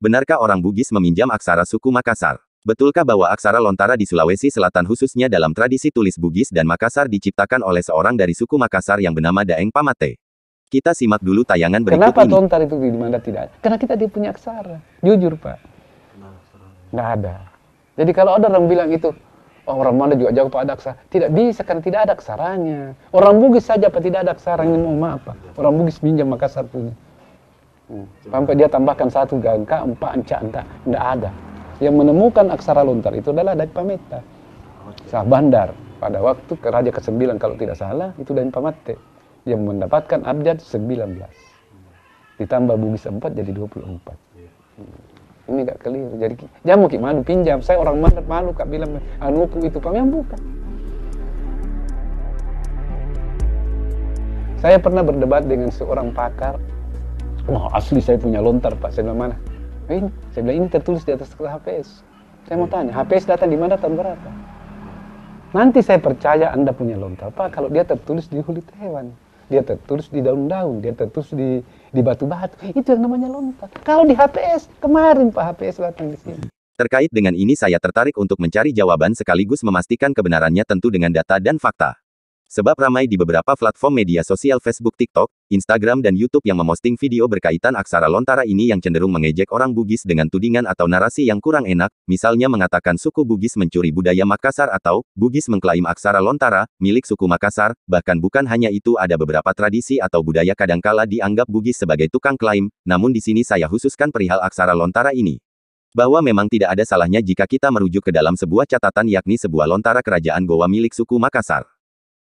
Benarkah orang Bugis meminjam aksara suku Makassar? Betulkah bahwa aksara Lontara di Sulawesi Selatan khususnya dalam tradisi tulis Bugis dan Makassar diciptakan oleh seorang dari suku Makassar yang bernama Daeng Pamate? Kita simak dulu tayangan berikut Kenapa ini. Lontar itu di mana tidak ada? Karena kita dia punya aksara. Jujur Pak. Nggak ada. Jadi kalau ada orang bilang itu, oh, orang mana juga jauh Pak ada aksara. Tidak bisa karena tidak ada aksaranya. Orang Bugis saja Pak tidak ada aksaranya, mau apa? Orang Bugis minjam Makassar punya. Sampai dia tambahkan satu gangka, empat, enca, tidak ada. Yang menemukan aksara Lontar itu adalah Daeng Pamete. Sah Bandar. Pada waktu Raja ke-9 kalau tidak salah, itu Daeng Pamete. Yang mendapatkan abjad 19. Ditambah Bugis 4 jadi 24. Ini gak keliru. Jadi, jamu ki madu pinjam. Saya orang Mandat malu kak bilang, anuku itu pamyang bukan. Saya pernah berdebat dengan seorang pakar. Wah, asli saya punya Lontar Pak. Saya bilang mana? Ini, saya bilang ini tertulis di atas kertas HPS. Saya mau tanya, HPS datang di mana tahun berapa? Nanti saya percaya Anda punya Lontar Pak kalau dia tertulis di kulit hewan, dia tertulis di daun-daun, dia tertulis di batu-batu. Itu yang namanya Lontar. Kalau di HPS, kemarin Pak HPS datang di sini. Terkait dengan ini saya tertarik untuk mencari jawaban sekaligus memastikan kebenarannya tentu dengan data dan fakta. Sebab ramai di beberapa platform media sosial Facebook, TikTok, Instagram dan YouTube yang memosting video berkaitan aksara Lontara ini yang cenderung mengejek orang Bugis dengan tudingan atau narasi yang kurang enak, misalnya mengatakan suku Bugis mencuri budaya Makassar atau Bugis mengklaim aksara Lontara milik suku Makassar. Bahkan bukan hanya itu, ada beberapa tradisi atau budaya kadangkala dianggap Bugis sebagai tukang klaim. Namun di sini saya khususkan perihal aksara Lontara ini. Bahwa memang tidak ada salahnya jika kita merujuk ke dalam sebuah catatan yakni sebuah Lontara kerajaan Gowa milik suku Makassar.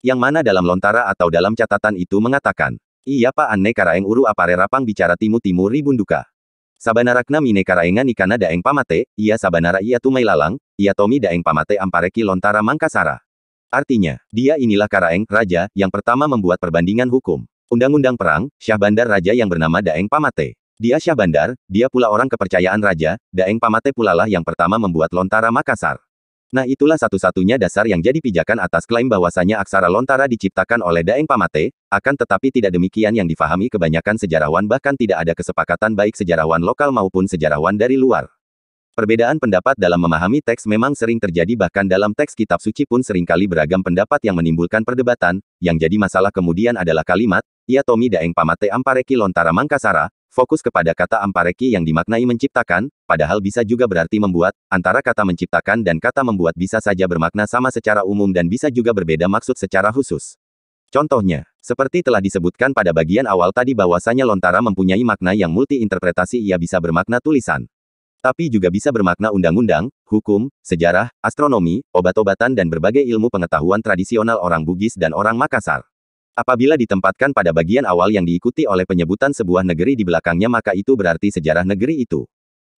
Yang mana dalam Lontara atau dalam catatan itu mengatakan, iya Pak Anne Karaeng Uru Apare Rapang bicara timu ribunduka. Sabanarakna mine Karaengan ikana Daeng Pamate, iya Sabanara iya Tumai Lalang, iya Tomi Daeng Pamate Ampareki Lontara Mangkasara. Artinya, dia inilah Karaeng, raja, yang pertama membuat perbandingan hukum. Undang-undang perang, Syah Bandar raja yang bernama Daeng Pamate. Dia Syah Bandar, dia pula orang kepercayaan raja, Daeng Pamate pulalah yang pertama membuat Lontara Makassar. Nah itulah satu-satunya dasar yang jadi pijakan atas klaim bahwasanya aksara Lontara diciptakan oleh Daeng Pamate, akan tetapi tidak demikian yang difahami kebanyakan sejarawan, bahkan tidak ada kesepakatan baik sejarawan lokal maupun sejarawan dari luar. Perbedaan pendapat dalam memahami teks memang sering terjadi, bahkan dalam teks kitab suci pun seringkali beragam pendapat yang menimbulkan perdebatan. Yang jadi masalah kemudian adalah kalimat, ia Tomi Daeng Pamate Ampareki Lontara Mangkasara, fokus kepada kata Ampareki yang dimaknai menciptakan, padahal bisa juga berarti membuat. Antara kata menciptakan dan kata membuat bisa saja bermakna sama secara umum dan bisa juga berbeda maksud secara khusus. Contohnya, seperti telah disebutkan pada bagian awal tadi bahwasanya Lontara mempunyai makna yang multi-interpretasi, ia bisa bermakna tulisan. Tapi juga bisa bermakna undang-undang, hukum, sejarah, astronomi, obat-obatan dan berbagai ilmu pengetahuan tradisional orang Bugis dan orang Makassar. Apabila ditempatkan pada bagian awal yang diikuti oleh penyebutan sebuah negeri di belakangnya, maka itu berarti sejarah negeri itu.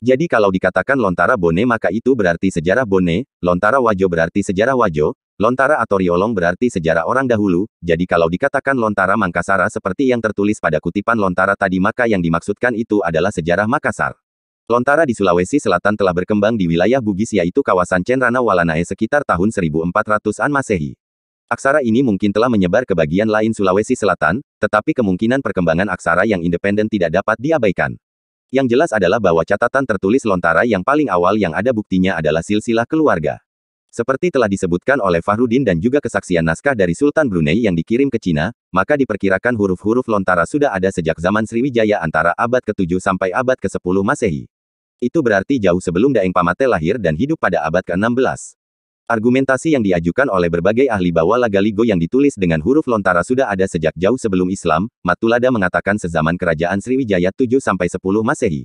Jadi kalau dikatakan Lontara Bone maka itu berarti sejarah Bone, Lontara Wajo berarti sejarah Wajo, Lontara atau Riolong berarti sejarah orang dahulu. Jadi kalau dikatakan Lontara Mangkasara seperti yang tertulis pada kutipan Lontara tadi, maka yang dimaksudkan itu adalah sejarah Makassar. Lontara di Sulawesi Selatan telah berkembang di wilayah Bugis yaitu kawasan Cenrana Walanae sekitar tahun 1400-an Masehi. Aksara ini mungkin telah menyebar ke bagian lain Sulawesi Selatan, tetapi kemungkinan perkembangan aksara yang independen tidak dapat diabaikan. Yang jelas adalah bahwa catatan tertulis Lontara yang paling awal yang ada buktinya adalah silsilah keluarga. Seperti telah disebutkan oleh Fahrudin dan juga kesaksian naskah dari Sultan Brunei yang dikirim ke Cina, maka diperkirakan huruf-huruf Lontara sudah ada sejak zaman Sriwijaya antara abad ke-7 sampai abad ke-10 Masehi. Itu berarti jauh sebelum Daeng Pamate lahir dan hidup pada abad ke-16. Argumentasi yang diajukan oleh berbagai ahli bahwa Lagaligo yang ditulis dengan huruf Lontara sudah ada sejak jauh sebelum Islam, Matulada mengatakan sezaman kerajaan Sriwijaya 7-10 Masehi.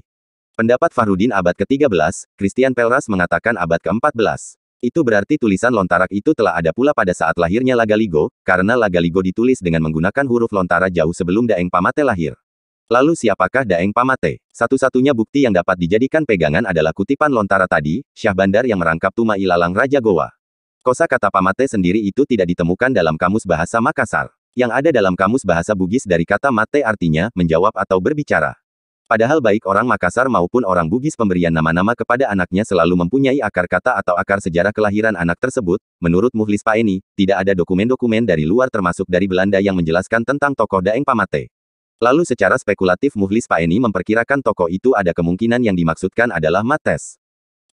Pendapat Fahrudin abad ke-13, Christian Pelras mengatakan abad ke-14. Itu berarti tulisan Lontarak itu telah ada pula pada saat lahirnya Lagaligo, karena Lagaligo ditulis dengan menggunakan huruf Lontara jauh sebelum Daeng Pamate lahir. Lalu siapakah Daeng Pamate? Satu-satunya bukti yang dapat dijadikan pegangan adalah kutipan Lontara tadi, Syah Bandar yang merangkap Tuma Ilalang Raja Gowa. Kosa kata Pamate sendiri itu tidak ditemukan dalam kamus bahasa Makassar. Yang ada dalam kamus bahasa Bugis dari kata mate artinya menjawab atau berbicara. Padahal baik orang Makassar maupun orang Bugis pemberian nama-nama kepada anaknya selalu mempunyai akar kata atau akar sejarah kelahiran anak tersebut. Menurut Mukhlis Paeni, tidak ada dokumen-dokumen dari luar termasuk dari Belanda yang menjelaskan tentang tokoh Daeng Pamate. Lalu secara spekulatif Mukhlis Paeni memperkirakan tokoh itu ada kemungkinan yang dimaksudkan adalah Mates.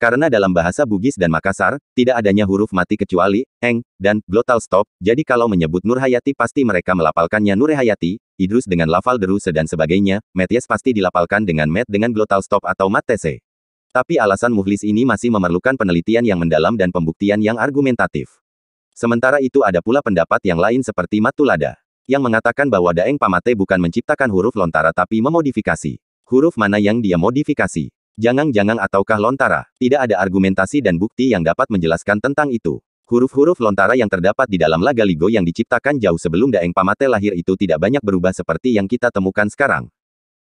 Karena dalam bahasa Bugis dan Makassar, tidak adanya huruf mati kecuali eng dan glottal stop, jadi kalau menyebut Nurhayati pasti mereka melafalkannya Nurehayati, Idrus dengan lafal deruse dan sebagainya, Meties pasti dilafalkan dengan met dengan glottal stop atau matese. Tapi alasan Mukhlis ini masih memerlukan penelitian yang mendalam dan pembuktian yang argumentatif. Sementara itu ada pula pendapat yang lain seperti Matulada, yang mengatakan bahwa Daeng Pamate bukan menciptakan huruf lontara tapi memodifikasi. Huruf mana yang dia modifikasi? Jangang-jangang ataukah lontara? Tidak ada argumentasi dan bukti yang dapat menjelaskan tentang itu. Huruf-huruf lontara yang terdapat di dalam Lagaligo yang diciptakan jauh sebelum Daeng Pamate lahir itu tidak banyak berubah seperti yang kita temukan sekarang.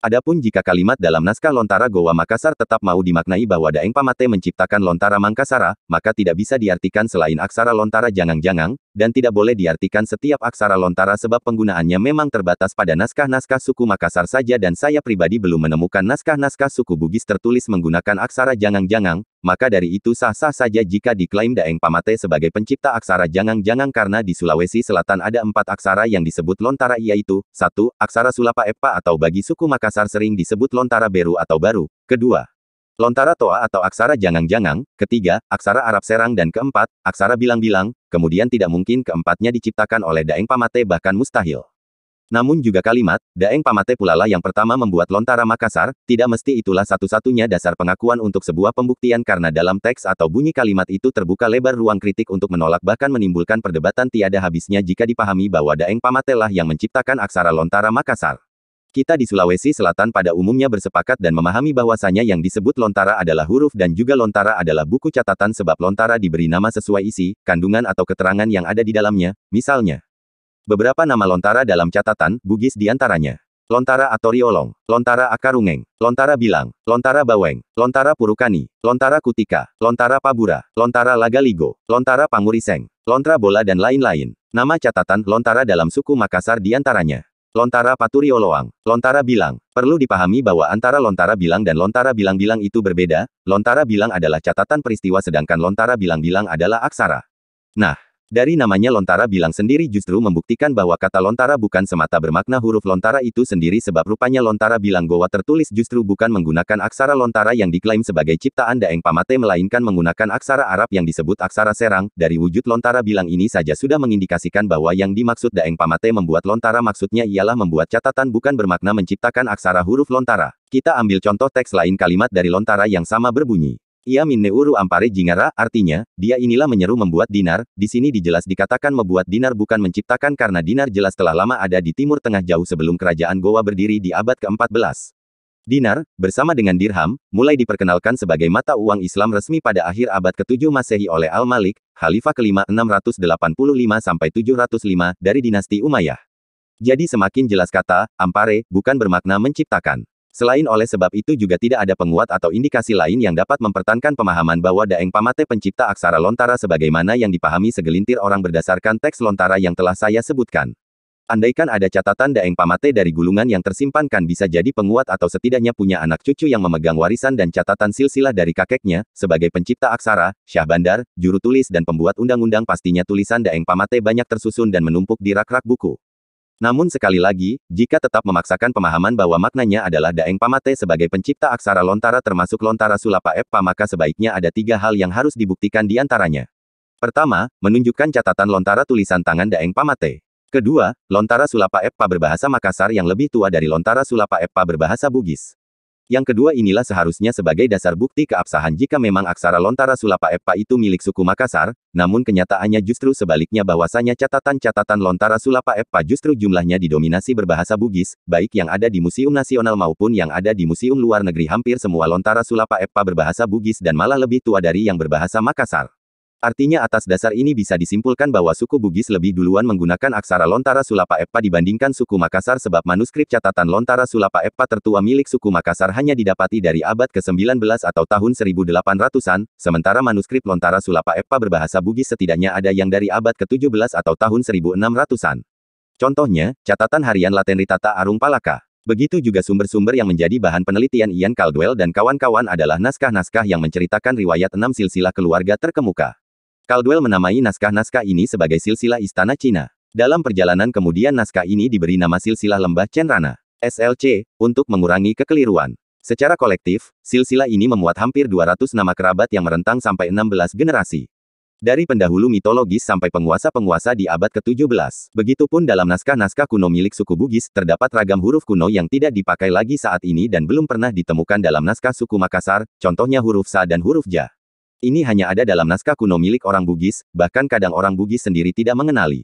Adapun jika kalimat dalam naskah lontara Goa Makassar tetap mau dimaknai bahwa Daeng Pamate menciptakan lontara Mangkasara, maka tidak bisa diartikan selain aksara lontara jangang-jangang, dan tidak boleh diartikan setiap aksara lontara sebab penggunaannya memang terbatas pada naskah-naskah suku Makassar saja dan saya pribadi belum menemukan naskah-naskah suku Bugis tertulis menggunakan aksara jangang-jangang, maka dari itu sah-sah saja jika diklaim Daeng Pamate sebagai pencipta aksara jangang-jangang karena di Sulawesi Selatan ada 4 aksara yang disebut lontara yaitu, 1. Aksara Sulapa Epa atau bagi suku Makassar sering disebut lontara Beru atau Baru, kedua, lontara Toa atau aksara jangang-jangang, ketiga, aksara Arab Serang dan keempat, aksara bilang-bilang, kemudian tidak mungkin keempatnya diciptakan oleh Daeng Pamate bahkan mustahil. Namun juga kalimat, Daeng Pamate pula lah yang pertama membuat lontara Makassar, tidak mesti itulah satu-satunya dasar pengakuan untuk sebuah pembuktian karena dalam teks atau bunyi kalimat itu terbuka lebar ruang kritik untuk menolak bahkan menimbulkan perdebatan tiada habisnya jika dipahami bahwa Daeng Pamate lah yang menciptakan aksara lontara Makassar. Kita di Sulawesi Selatan pada umumnya bersepakat dan memahami bahwasanya yang disebut lontara adalah huruf dan juga lontara adalah buku catatan sebab lontara diberi nama sesuai isi, kandungan atau keterangan yang ada di dalamnya, misalnya. Beberapa nama lontara dalam catatan, Bugis diantaranya. Lontara Atoriolong, Lontara Akarungeng, Lontara Bilang, Lontara Baweng, Lontara Purukani, Lontara Kutika, Lontara Pabura, Lontara Lagaligo, Lontara Panguriseng, Lontara Bola dan lain-lain. Nama catatan lontara dalam suku Makassar diantaranya. Lontara Paturioloang, Lontara Bilang. Perlu dipahami bahwa antara Lontara Bilang dan Lontara Bilang-bilang itu berbeda. Lontara Bilang adalah catatan peristiwa sedangkan Lontara Bilang-bilang adalah aksara. Nah, dari namanya Lontara Bilang sendiri justru membuktikan bahwa kata lontara bukan semata bermakna huruf lontara itu sendiri sebab rupanya Lontara Bilang Goa tertulis justru bukan menggunakan aksara lontara yang diklaim sebagai ciptaan Daeng Pamate melainkan menggunakan aksara Arab yang disebut aksara Serang. Dari wujud Lontara Bilang ini saja sudah mengindikasikan bahwa yang dimaksud Daeng Pamate membuat lontara maksudnya ialah membuat catatan bukan bermakna menciptakan aksara huruf lontara. Kita ambil contoh teks lain kalimat dari lontara yang sama berbunyi. Ia minne uru ampare jingara, artinya, dia inilah menyeru membuat dinar, di sini dijelas dikatakan membuat dinar bukan menciptakan karena dinar jelas telah lama ada di Timur Tengah jauh sebelum kerajaan Goa berdiri di abad ke-14. Dinar, bersama dengan dirham, mulai diperkenalkan sebagai mata uang Islam resmi pada akhir abad ke-7 Masehi oleh Al-Malik, Khalifah kelima 685–705 dari dinasti Umayyah. Jadi semakin jelas kata, ampare, bukan bermakna menciptakan. Selain oleh sebab itu juga tidak ada penguat atau indikasi lain yang dapat mempertahankan pemahaman bahwa Daeng Pamate pencipta aksara lontara sebagaimana yang dipahami segelintir orang berdasarkan teks lontara yang telah saya sebutkan. Andaikan ada catatan Daeng Pamate dari gulungan yang tersimpan kan bisa jadi penguat atau setidaknya punya anak cucu yang memegang warisan dan catatan silsilah dari kakeknya, sebagai pencipta aksara, Syah Bandar, juru tulis dan pembuat undang-undang pastinya tulisan Daeng Pamate banyak tersusun dan menumpuk di rak-rak buku. Namun sekali lagi, jika tetap memaksakan pemahaman bahwa maknanya adalah Daeng Pamate sebagai pencipta aksara lontara termasuk lontara Sulapa Epa maka sebaiknya ada 3 hal yang harus dibuktikan diantaranya. Pertama, menunjukkan catatan lontara tulisan tangan Daeng Pamate. Kedua, lontara Sulapa Epa berbahasa Makassar yang lebih tua dari lontara Sulapa Epa berbahasa Bugis. Yang kedua inilah seharusnya sebagai dasar bukti keabsahan jika memang aksara lontara Sulapa Epa itu milik suku Makassar, namun kenyataannya justru sebaliknya bahwasanya catatan-catatan lontara Sulapa Epa justru jumlahnya didominasi berbahasa Bugis, baik yang ada di Museum Nasional maupun yang ada di Museum Luar Negeri hampir semua lontara Sulapa Epa berbahasa Bugis dan malah lebih tua dari yang berbahasa Makassar. Artinya atas dasar ini bisa disimpulkan bahwa suku Bugis lebih duluan menggunakan aksara lontara Sulapa Epa dibandingkan suku Makassar sebab manuskrip catatan lontara Sulapa Epa tertua milik suku Makassar hanya didapati dari abad ke-19 atau tahun 1800-an, sementara manuskrip lontara Sulapa Epa berbahasa Bugis setidaknya ada yang dari abad ke-17 atau tahun 1600-an. Contohnya, catatan harian Laten Ritata Arung Palaka. Begitu juga sumber-sumber yang menjadi bahan penelitian Ian Caldwell dan kawan-kawan adalah naskah-naskah yang menceritakan riwayat 6 silsilah keluarga terkemuka. Caldwell menamai naskah-naskah ini sebagai silsilah Istana Cina. Dalam perjalanan kemudian naskah ini diberi nama silsilah Lembah Cenrana. SLC, untuk mengurangi kekeliruan. Secara kolektif, silsilah ini memuat hampir 200 nama kerabat yang merentang sampai 16 generasi. Dari pendahulu mitologis sampai penguasa-penguasa di abad ke-17. Begitupun dalam naskah-naskah kuno milik suku Bugis, terdapat ragam huruf kuno yang tidak dipakai lagi saat ini dan belum pernah ditemukan dalam naskah suku Makassar, contohnya huruf Sa dan huruf Ja. Ini hanya ada dalam naskah kuno milik orang Bugis, bahkan kadang orang Bugis sendiri tidak mengenali.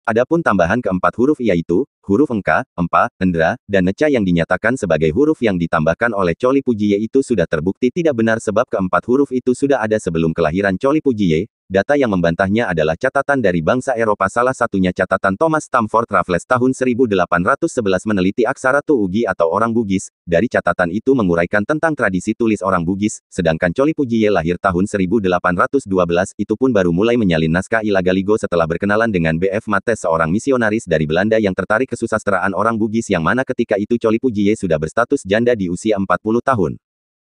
Adapun tambahan keempat huruf yaitu, huruf Engka, Empa, Endra, dan Neca yang dinyatakan sebagai huruf yang ditambahkan oleh Coli Pujiye itu sudah terbukti tidak benar sebab keempat huruf itu sudah ada sebelum kelahiran Coli Pujiye. Data yang membantahnya adalah catatan dari bangsa Eropa, salah satunya catatan Thomas Stamford Raffles tahun 1811 meneliti aksara Tuugi atau orang Bugis. Dari catatan itu menguraikan tentang tradisi tulis orang Bugis, sedangkan Coli Pujiye lahir tahun 1812, itu pun baru mulai menyalin naskah Ilagaligo setelah berkenalan dengan B.F. Mates, seorang misionaris dari Belanda yang tertarik kesusastraan orang Bugis yang mana ketika itu Coli Pujiye sudah berstatus janda di usia 40 tahun.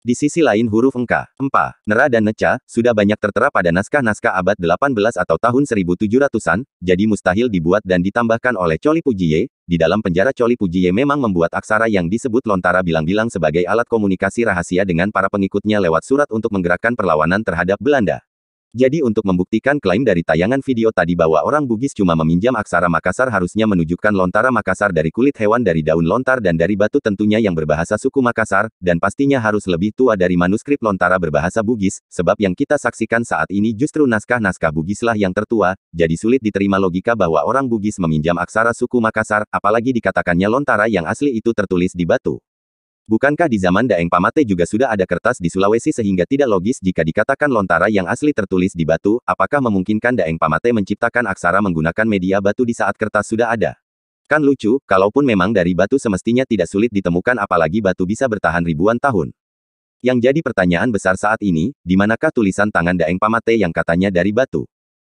Di sisi lain huruf Engka, Empa, Nera dan Neca, sudah banyak tertera pada naskah-naskah abad 18 atau tahun 1700-an, jadi mustahil dibuat dan ditambahkan oleh Coli Pujiye. Di dalam penjara Coli Pujiye memang membuat aksara yang disebut lontara bilang-bilang sebagai alat komunikasi rahasia dengan para pengikutnya lewat surat untuk menggerakkan perlawanan terhadap Belanda. Jadi untuk membuktikan klaim dari tayangan video tadi bahwa orang Bugis cuma meminjam aksara Makassar harusnya menunjukkan lontara Makassar dari kulit hewan, dari daun lontar dan dari batu tentunya yang berbahasa suku Makassar, dan pastinya harus lebih tua dari manuskrip lontara berbahasa Bugis, sebab yang kita saksikan saat ini justru naskah-naskah Bugislah yang tertua, jadi sulit diterima logika bahwa orang Bugis meminjam aksara suku Makassar, apalagi dikatakannya lontara yang asli itu tertulis di batu. Bukankah di zaman Daeng Pamate juga sudah ada kertas di Sulawesi sehingga tidak logis jika dikatakan lontara yang asli tertulis di batu? Apakah memungkinkan Daeng Pamate menciptakan aksara menggunakan media batu di saat kertas sudah ada? Kan lucu, kalaupun memang dari batu semestinya tidak sulit ditemukan apalagi batu bisa bertahan ribuan tahun. Yang jadi pertanyaan besar saat ini, di manakah tulisan tangan Daeng Pamate yang katanya dari batu?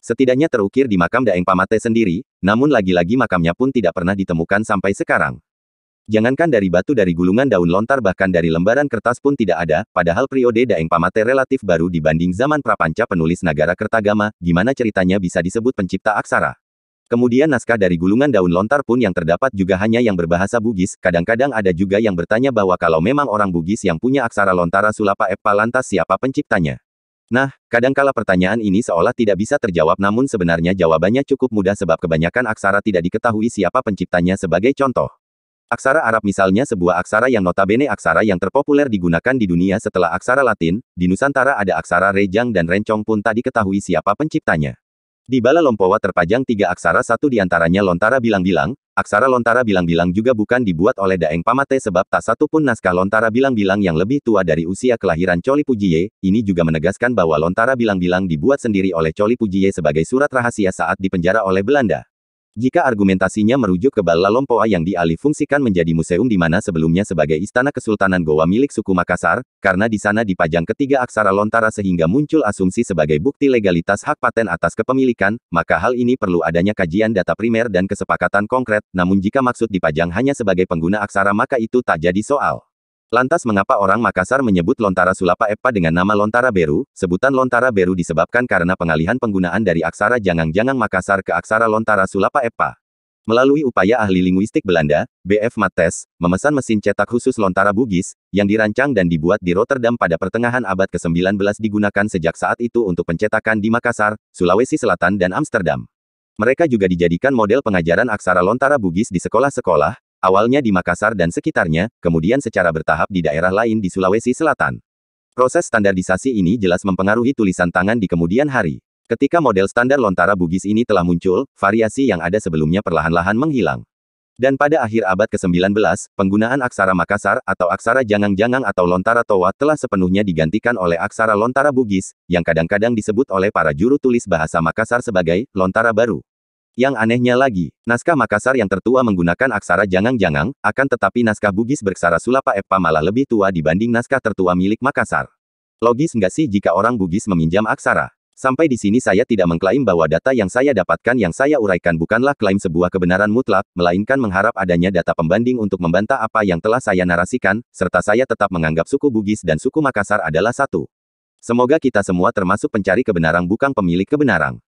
Setidaknya terukir di makam Daeng Pamate sendiri, namun lagi-lagi makamnya pun tidak pernah ditemukan sampai sekarang. Jangankan dari batu, dari gulungan daun lontar bahkan dari lembaran kertas pun tidak ada, padahal periode Daeng Pamate relatif baru dibanding zaman Prapanca penulis Nagara Kertagama, gimana ceritanya bisa disebut pencipta aksara. Kemudian naskah dari gulungan daun lontar pun yang terdapat juga hanya yang berbahasa Bugis, kadang-kadang ada juga yang bertanya bahwa kalau memang orang Bugis yang punya aksara lontara Sulapa Eppa lantas siapa penciptanya? Nah, kadangkala pertanyaan ini seolah tidak bisa terjawab namun sebenarnya jawabannya cukup mudah sebab kebanyakan aksara tidak diketahui siapa penciptanya. Sebagai contoh, aksara Arab misalnya, sebuah aksara yang notabene aksara yang terpopuler digunakan di dunia setelah aksara Latin, di Nusantara ada aksara Rejang dan Rencong pun tak diketahui siapa penciptanya. Di Bala Lompowa terpajang 3 aksara, satu diantaranya lontara bilang-bilang. Aksara lontara bilang-bilang juga bukan dibuat oleh Daeng Pamate sebab tak satu pun naskah lontara bilang-bilang yang lebih tua dari usia kelahiran Coli Pujiye. Ini juga menegaskan bahwa lontara bilang-bilang dibuat sendiri oleh Coli Pujiye sebagai surat rahasia saat dipenjara oleh Belanda. Jika argumentasinya merujuk ke Bala Lompowa yang dialih fungsikan menjadi museum di mana sebelumnya sebagai istana Kesultanan Gowa milik suku Makassar, karena di sana dipajang ketiga aksara lontara sehingga muncul asumsi sebagai bukti legalitas hak paten atas kepemilikan, maka hal ini perlu adanya kajian data primer dan kesepakatan konkret, namun jika maksud dipajang hanya sebagai pengguna aksara maka itu tak jadi soal. Lantas mengapa orang Makassar menyebut lontara Sulapa Eppa dengan nama lontara Beru? Sebutan lontara Beru disebabkan karena pengalihan penggunaan dari aksara Jangang-Jangang Makassar ke aksara lontara Sulapa Eppa. Melalui upaya ahli linguistik Belanda, B.F. Mates, memesan mesin cetak khusus lontara Bugis, yang dirancang dan dibuat di Rotterdam pada pertengahan abad ke-19 digunakan sejak saat itu untuk pencetakan di Makassar, Sulawesi Selatan dan Amsterdam. Mereka juga dijadikan model pengajaran aksara lontara Bugis di sekolah-sekolah, awalnya di Makassar dan sekitarnya, kemudian secara bertahap di daerah lain di Sulawesi Selatan. Proses standarisasi ini jelas mempengaruhi tulisan tangan di kemudian hari. Ketika model standar lontara Bugis ini telah muncul, variasi yang ada sebelumnya perlahan-lahan menghilang. Dan pada akhir abad ke-19, penggunaan aksara Makassar atau aksara Jangang-Jangang atau lontara Towa telah sepenuhnya digantikan oleh aksara lontara Bugis, yang kadang-kadang disebut oleh para juru tulis bahasa Makassar sebagai lontara baru. Yang anehnya lagi, naskah Makassar yang tertua menggunakan aksara Jangang-Jangang, akan tetapi naskah Bugis berksara Sulapa Eppa malah lebih tua dibanding naskah tertua milik Makassar. Logis nggak sih jika orang Bugis meminjam aksara? Sampai di sini saya tidak mengklaim bahwa data yang saya dapatkan yang saya uraikan bukanlah klaim sebuah kebenaran mutlak, melainkan mengharap adanya data pembanding untuk membantah apa yang telah saya narasikan, serta saya tetap menganggap suku Bugis dan suku Makassar adalah satu. Semoga kita semua termasuk pencari kebenaran bukan pemilik kebenaran.